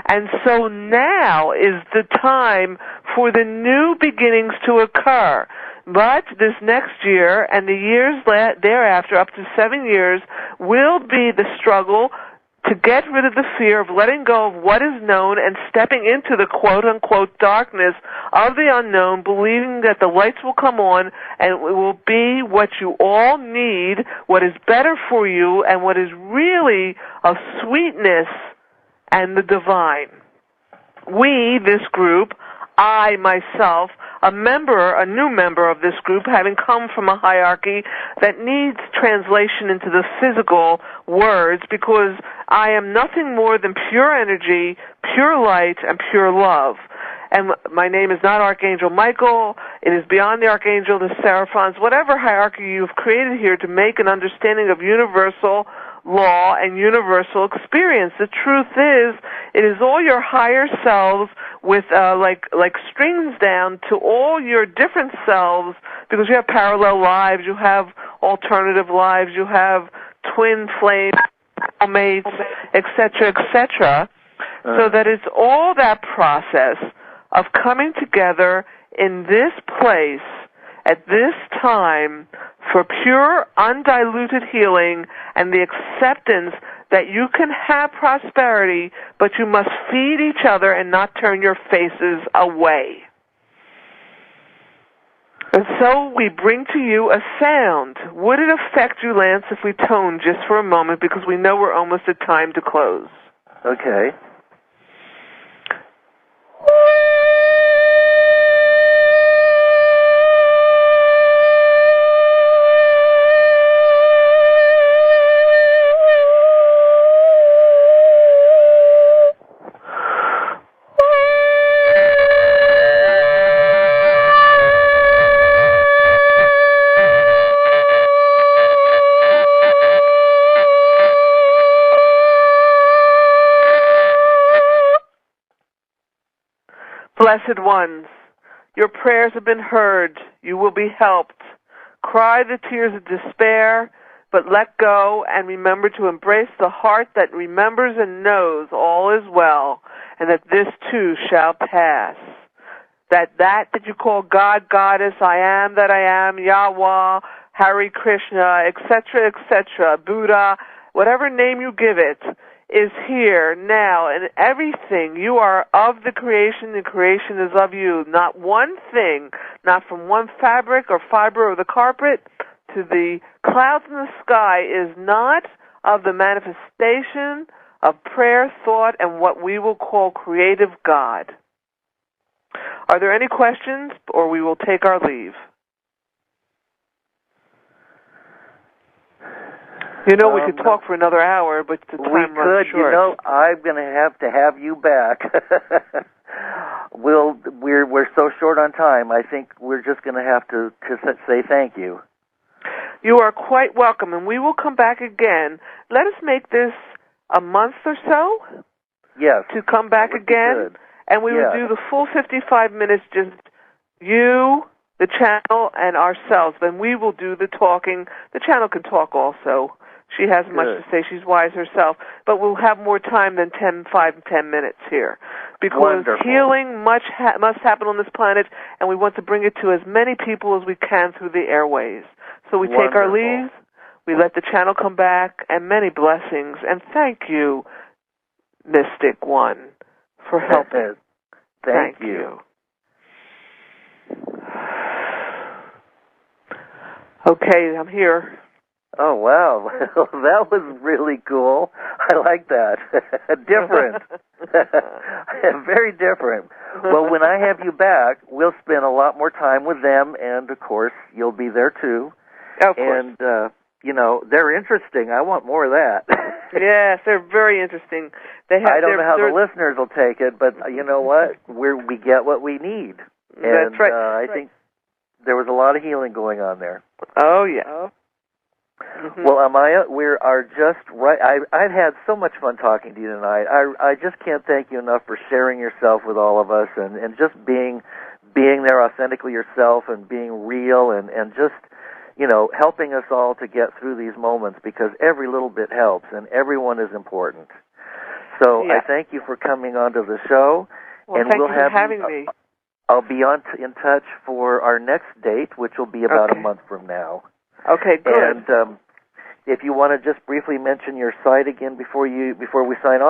And so now is the time for the new beginnings to occur. But this next year and the years thereafter, up to 7 years, will be the struggle to get rid of the fear of letting go of what is known and stepping into the quote-unquote darkness of the unknown, believing that the lights will come on and it will be what you all need, what is better for you, and what is really of sweetness and the divine. We, this group, I, myself, a new member of this group, having come from a hierarchy that needs translation into the physical words, because I am nothing more than pure energy, pure light, and pure love. And my name is not Archangel Michael. It is beyond the Archangel, the Seraphons, whatever hierarchy you've created here to make an understanding of universal law and universal experience. The truth is, it is all your higher selves with like strings down to all your different selves, because you have parallel lives, you have alternative lives, you have twin flames, mates, etc., etc. So that it's all that process of coming together in this place at this time for pure, undiluted healing and the acceptance that you can have prosperity, but you must feed each other and not turn your faces away. And so we bring to you a sound. Would it affect you, Lance, if we tone just for a moment, because we know we're almost at time to close? Okay. Blessed ones, your prayers have been heard. You will be helped. Cry the tears of despair, but let go and remember to embrace the heart that remembers and knows all is well, and that this too shall pass. That you call God, Goddess, I am that I am, Yahweh, Hare Krishna, etc., etc., Buddha, whatever name you give it, is here now, and everything. You are of the creation is of you. Not one thing, not from one fabric or fiber of the carpet to the clouds in the sky, is not of the manifestation of prayer, thought, and what we will call creative God. Are there any questions, or we will take our leave? You know, we could talk for another hour, but the time runs short. You know, I'm going to have you back. We're so short on time. I think we're just going to have to say thank you. You are quite welcome, and we will come back again. Let us make this a month or so. Yes. To come back again, and we will do the full 55 minutes, just you, the channel, and ourselves. Then we will do the talking. The channel can talk also. She has much to say. She's wise herself. But we'll have more time than 5 and 10 minutes here. Because healing must happen on this planet, and we want to bring it to as many people as we can through the airways. So we take our leave, we let the channel come back, and many blessings. And thank you, Mystic One, for helping. Thank you. Okay, I'm here. Oh, wow. That was really cool. I like that. Different. Very different. Well, when I have you back, we'll spend a lot more time with them, and, of course, you'll be there, too. Of course. And, you know, they're interesting. I want more of that. Yes, they're very interesting. I don't know how the listeners will take it, but you know what? We get what we need. And, that's right. I think there was a lot of healing going on there. Oh, yeah. Mm-hmm. Well, Amaya, we are just right. I've had so much fun talking to you tonight. I just can't thank you enough for sharing yourself with all of us and just being there authentically yourself and being real and just, you know, helping us all to get through these moments, because every little bit helps and everyone is important. So I thank you for coming onto the show. Well, and thank you for having me. I'll be in touch for our next date, which will be about a month from now. Okay, good. And if you want to just briefly mention your site again before we sign off.